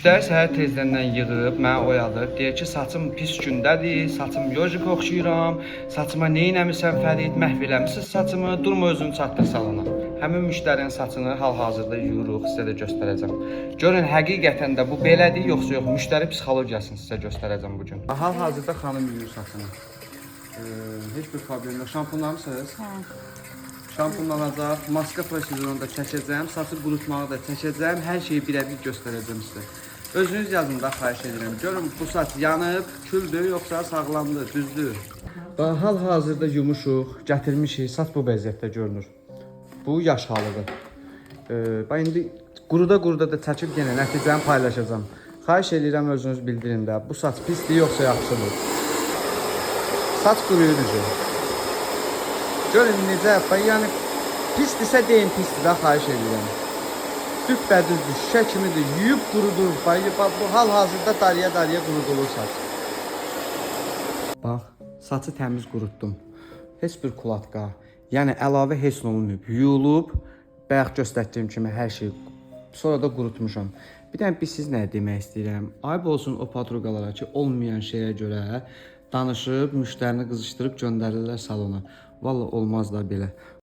Müştəri səhər tezdəndən yığıb, mənə oyadır. Deyir ki, saçım pis gündədir, saçım yojik oxşayıram, saçıma nə eləmirsən Fərid, məhv eləmirsən saçımı, durma özünü çatdır salona. Həmin müştərinin saçını hal-hazırda yuyuruq, sizə də göstərəcəm. Görün, həqiqətən də bu belədir, yoxsa yox, müştəri psixologiyasını sizə göstərəcəm bugün. Hal-hazırda xanım yuyur saçını. Heç bir problem yox. Şampunlamısınız? Şampunlanacaq, maska prosedurunu da çəkəcəm, saçı qurutmağı da çəkəcəm, hər şeyi birəbir göstərəcəm sizə. Özünüz yazın da, xahiş edirəm. Görün, bu saç yanıb, küldür, yoxsa sağlamdır, düzdür. Hal-hazırda yumuşuq, gətirmişik, saç bu vəziyyətdə görünür. Bu yaş halıdır. İndi quruda da çəkib yenə nəticəni paylaşacağım. Xahiş edirəm, özünüz bildirin də, bu saç pisdir, yoxsa yaxşıdır. Saç quruyurucu. Görün necə, yəni pisdirsə deyin pisdir də, xahiş edirəm. Düpbədüzdür, şüşə kimidir, yuyub qurudur. Bu hal-hazırda darıya qurudulur saç. Bax, saçı təmiz qurutdum. Heç bir kulatka, yəni əlavə heç nə olmayıb. Yuyulub, bayaq göstərdiyim kimi hər şey. Sonra da qurutmuşam. Bir dənə siz nə demək istəyirəm? Ayıb olsun o patruqalara ki, olmayan şeyə görə danışıb, müştərini qızışdırıb göndərirlər salona. Vallahi olmaz da belə.